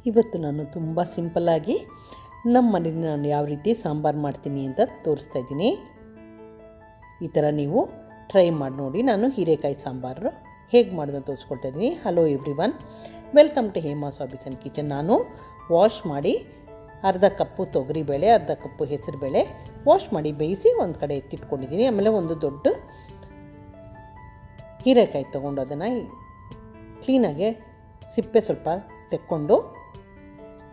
ಇವತ್ತು ನಾನು ತುಂಬ ಸಿಂಪಲ್ಲಾಗಿ ನಮ್ಮ ಮನೇಲಿ ನಾನು ಯಾವ ರೀತಿ ಸಾಂಬಾರು ಮಾಡ್ತೀನಿ ಅಂತ ತೋರಿಸ್ತಾ ಇದ್ದೀನಿ. ಈ ಥರ ನೀವು ಟ್ರೈ ಮಾಡಿ ನೋಡಿ. ನಾನು ಹೀರೆಕಾಯಿ ಸಾಂಬಾರು ಹೇಗೆ ಮಾಡೋದು ತೋರಿಸ್ಕೊಳ್ತಾ ಇದ್ದೀನಿ. Hello everyone, welcome to Hema's hobbies and kitchen. ನಾನು ವಾಶ್ ಮಾಡಿ ಅರ್ಧ ಕಪ್ಪು ತೊಗರಿಬೇಳೆ, ಅರ್ಧ ಕಪ್ಪು ಹೆಸರುಬೇಳೆ ವಾಶ್ ಮಾಡಿ ಬೇಯಿಸಿ ಒಂದು ಕಡೆ ಎತ್ತಿಟ್ಕೊಂಡಿದ್ದೀನಿ. ಆಮೇಲೆ ಒಂದು ದೊಡ್ಡ ಹೀರೆಕಾಯಿ ತೊಗೊಂಡು ಅದನ್ನು ಕ್ಲೀನಾಗಿ ಸಿಪ್ಪೆ ಸ್ವಲ್ಪ ತೆಕ್ಕೊಂಡು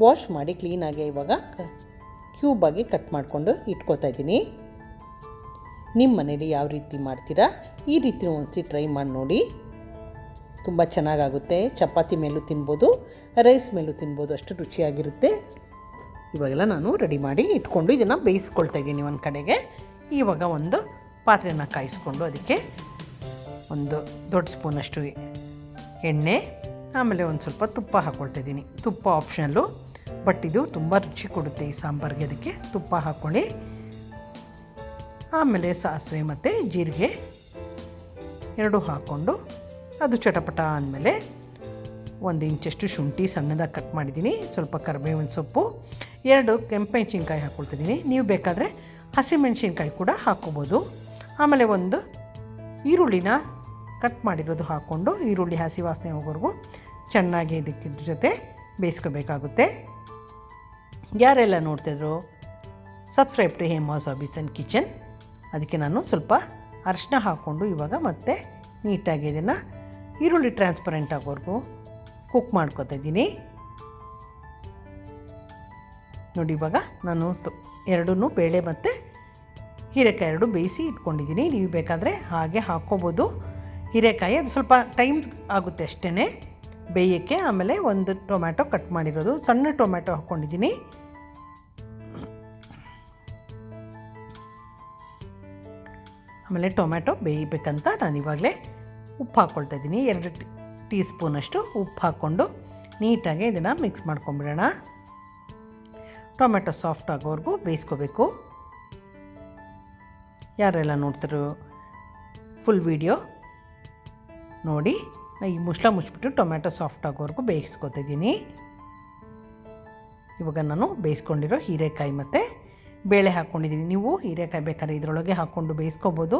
ವಾಶ್ ಮಾಡಿ ಕ್ಲೀನಾಗಿ ಇವಾಗ ಕ್ಯೂಬಾಗಿ ಕಟ್ ಮಾಡಿಕೊಂಡು ಇಟ್ಕೋತಾ ಇದ್ದೀನಿ. ನಿಮ್ಮ ಮನೇಲಿ ಯಾವ ರೀತಿ ಮಾಡ್ತೀರಾ ಈ ರೀತಿ ಒಂದ್ಸಿ ಟ್ರೈ ಮಾಡಿ ನೋಡಿ. ತುಂಬ ಚೆನ್ನಾಗಾಗುತ್ತೆ. ಚಪಾತಿ ಮೇಲೂ ತಿನ್ಬೋದು, ರೈಸ್ ಮೇಲೂ ತಿನ್ಬೋದು, ಅಷ್ಟು ರುಚಿಯಾಗಿರುತ್ತೆ. ಇವಾಗೆಲ್ಲ ನಾನು ರೆಡಿ ಮಾಡಿ ಇಟ್ಕೊಂಡು ಇದನ್ನು ಬೇಯಿಸ್ಕೊಳ್ತಾ ಇದ್ದೀನಿ ಒಂದು ಕಡೆಗೆ. ಇವಾಗ ಒಂದು ಪಾತ್ರೆನ ಕಾಯಿಸ್ಕೊಂಡು ಅದಕ್ಕೆ ಒಂದು ದೊಡ್ಡ ಸ್ಪೂನಷ್ಟು ಎಣ್ಣೆ, ಆಮೇಲೆ ಒಂದು ಸ್ವಲ್ಪ ತುಪ್ಪ ಹಾಕ್ಕೊಳ್ತಾ ಇದ್ದೀನಿ. ತುಪ್ಪ ಆಪ್ಷನಲ್ಲು, ಬಟ್ ಇದು ತುಂಬ ರುಚಿ ಕೊಡುತ್ತೆ ಈ ಸಾಂಬಾರಿಗೆ. ಅದಕ್ಕೆ ತುಪ್ಪ ಹಾಕ್ಕೊಳ್ಳಿ. ಆಮೇಲೆ ಸಾಸಿವೆ ಮತ್ತು ಜೀರಿಗೆ ಎರಡೂ ಹಾಕ್ಕೊಂಡು ಅದು ಚಟಪಟ ಅಂದಮೇಲೆ 1 ಇಂಚಷ್ಟು ಶುಂಠಿ ಸಣ್ಣದಾಗಿ ಕಟ್ ಮಾಡಿದ್ದೀನಿ, ಸ್ವಲ್ಪ ಕರಿಬೇವಿನ ಸೊಪ್ಪು, 2 ಕೆಂಪಮೆಣಸಿನ್ಕಾಯಿ ಹಾಕ್ಕೊಳ್ತಿದ್ದೀನಿ. ನೀವು ಬೇಕಾದರೆ ಹಸಿಮೆಣಸಿನ್ಕಾಯಿ ಕೂಡ ಹಾಕ್ಕೋಬೋದು. ಆಮೇಲೆ ಒಂದು ಈರುಳ್ಳಿನ ಕಟ್ ಮಾಡಿರೋದು ಹಾಕ್ಕೊಂಡು ಈರುಳ್ಳಿ ಹಸಿ ವಾಸನೆ ಹೋಗೋವರೆಗೂ ಚೆನ್ನಾಗಿ ಇದಕ್ಕೆ ಜೊತೆ ಬೇಯಿಸ್ಕೋಬೇಕಾಗುತ್ತೆ. ಯಾರೆಲ್ಲ ನೋಡ್ತಿದ್ರು subscribe to Hema's hobbies and kitchen. ಅದಕ್ಕೆ ನಾನು ಸ್ವಲ್ಪ ಅರಿಶಿನ ಹಾಕ್ಕೊಂಡು ಇವಾಗ ಮತ್ತೆ ನೀಟಾಗಿ ಇದನ್ನು ಈರುಳ್ಳಿ ಟ್ರಾನ್ಸ್ಪರೆಂಟ್ ಆಗೋವರೆಗೂ ಕುಕ್ ಮಾಡ್ಕೊತಾ ಇದ್ದೀನಿ. ನೋಡಿ, ಇವಾಗ ನಾನು ಎರಡೂ ಬೇಳೆ ಮತ್ತು ಹೀರೆಕಾಯಿ ಎರಡು ಬೇಯಿಸಿ ಇಟ್ಕೊಂಡಿದ್ದೀನಿ. ನೀವು ಬೇಕಾದರೆ ಹಾಗೆ ಹಾಕ್ಕೋಬೋದು. ಹೀರೆಕಾಯಿ ಅದು ಸ್ವಲ್ಪ ಟೈಮ್ ಆಗುತ್ತೆ ಅಷ್ಟೇ ಬೇಯೋಕ್ಕೆ. ಆಮೇಲೆ ಒಂದು ಟೊಮ್ಯಾಟೊ ಕಟ್ ಮಾಡಿರೋದು, ಸಣ್ಣ ಟೊಮ್ಯಾಟೊ ಹಾಕ್ಕೊಂಡಿದ್ದೀನಿ. ಆಮೇಲೆ ಟೊಮ್ಯಾಟೊ ಬೇಯಬೇಕಂತ ನಾನು ಇವಾಗಲೇ ಉಪ್ಪು ಹಾಕ್ಕೊಳ್ತಾ ಇದ್ದೀನಿ. 2 ಟೀ ಸ್ಪೂನಷ್ಟು ಉಪ್ಪು ಹಾಕ್ಕೊಂಡು ನೀಟಾಗಿ ಇದನ್ನು ಮಿಕ್ಸ್ ಮಾಡ್ಕೊಂಬಿಡೋಣ. ಟೊಮ್ಯಾಟೊ ಸಾಫ್ಟ್ ಆಗೋವರೆಗೂ ಬೇಯಿಸ್ಕೋಬೇಕು. ಯಾರೆಲ್ಲ ನೋಡ್ತಾರೋ ಫುಲ್ ವೀಡಿಯೋ ನೋಡಿ. ನಾನು ಈ ಮುಚ್ಚಿಬಿಟ್ಟು ಟೊಮ್ಯಾಟೊ ಸಾಫ್ಟ್ ಆಗೋವರೆಗೂ ಬೇಯಿಸ್ಕೊತಾ ಇದ್ದೀನಿ. ಇವಾಗ ನಾನು ಬೇಯಿಸ್ಕೊಂಡಿರೋ ಹೀರೆಕಾಯಿ ಮತ್ತು ಬೇಳೆ ಹಾಕ್ಕೊಂಡಿದ್ದೀನಿ. ನೀವು ಹೀರೆಕಾಯಿ ಬೇಕಾದ್ರೆ ಇದರೊಳಗೆ ಹಾಕ್ಕೊಂಡು ಬೇಯಿಸ್ಕೊಬೋದು.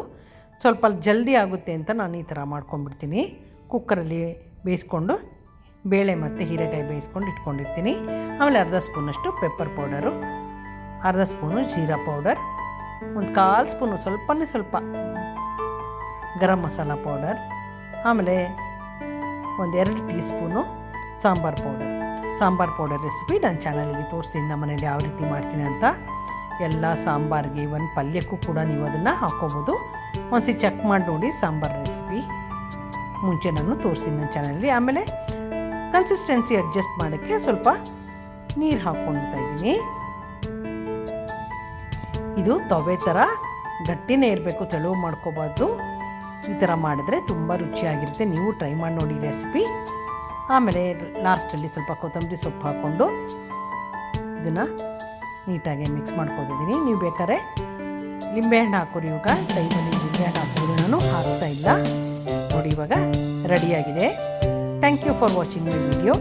ಸ್ವಲ್ಪ ಜಲ್ದಿ ಆಗುತ್ತೆ ಅಂತ ನಾನು ಈ ಥರ ಮಾಡ್ಕೊಂಡ್ಬಿಡ್ತೀನಿ. ಕುಕ್ಕರಲ್ಲಿ ಬೇಯಿಸ್ಕೊಂಡು ಬೇಳೆ ಮತ್ತು ಹೀರೆಕಾಯಿ ಬೇಯಿಸ್ಕೊಂಡು ಇಟ್ಕೊಂಡಿರ್ತೀನಿ. ಆಮೇಲೆ ಅರ್ಧ ಸ್ಪೂನಷ್ಟು ಪೆಪ್ಪರ್ ಪೌಡರು, ಅರ್ಧ ಸ್ಪೂನು ಜೀರಾ ಪೌಡರ್, ಒಂದು 1/4 ಸ್ಪೂನು ಸ್ವಲ್ಪನೇ ಸ್ವಲ್ಪ ಗರಂ ಮಸಾಲ ಪೌಡರ್, ಆಮೇಲೆ 2 tea spoon sambar powder recipe ನನ್ನ ಚಾನಲಲ್ಲಿ ತೋರಿಸ್ತೀನಿ. ನಮ್ಮ ಮನೇಲಿ ಯಾವ ರೀತಿ ಮಾಡ್ತೀನಿ ಅಂತ. ಎಲ್ಲ ಸಾಂಬಾರಿಗೆ ಒಂದು ಪಲ್ಯಕ್ಕೂ ಕೂಡ ನೀವು ಅದನ್ನು ಹಾಕ್ಕೋಬೋದು. ಒಂದ್ಸಿ ಚೆಕ್ ಮಾಡಿ ನೋಡಿ. ಸಾಂಬಾರು ರೆಸಿಪಿ ಮುಂಚೆ ನಾನು ತೋರಿಸ್ತೀನಿ ನನ್ನ ಚಾನಲಲ್ಲಿ. ಆಮೇಲೆ ಕನ್ಸಿಸ್ಟೆನ್ಸಿ ಅಡ್ಜಸ್ಟ್ ಮಾಡೋಕ್ಕೆ ಸ್ವಲ್ಪ ನೀರು ಹಾಕ್ಕೊಳ್ತಾ ಇದ್ದೀನಿ. ಇದು ತವೆ ಥರ ಗಟ್ಟಿನೇ ಇರಬೇಕು, ತೆಳುವು ಮಾಡ್ಕೋಬಾರ್ದು. ಈ ಥರ ಮಾಡಿದ್ರೆ ತುಂಬ ರುಚಿಯಾಗಿರುತ್ತೆ. ನೀವು ಟ್ರೈ ಮಾಡಿ ನೋಡಿ ರೆಸಿಪಿ. ಆಮೇಲೆ ಲಾಸ್ಟಲ್ಲಿ ಸ್ವಲ್ಪ ಕೊತ್ತಂಬರಿ ಸೊಪ್ಪು ಹಾಕ್ಕೊಂಡು ಇದನ್ನು ನೀಟಾಗಿ ಮಿಕ್ಸ್ ಮಾಡ್ಕೊತಿದ್ದೀನಿ. ನೀವು ಬೇಕಾದ್ರೆ ಲಿಂಬೆಹಣ್ಣು ಹಾಕೋರಿ. ಇವಾಗ ಟೈಮಲ್ಲಿ ಲಿಂಬೆಹಣ್ಣು ಹಾಕೋದು ನಾನು ಹಾಕ್ತಾ ಇಲ್ಲ. ನೋಡಿ, ಇವಾಗ ರೆಡಿಯಾಗಿದೆ. Thank you for watching my video.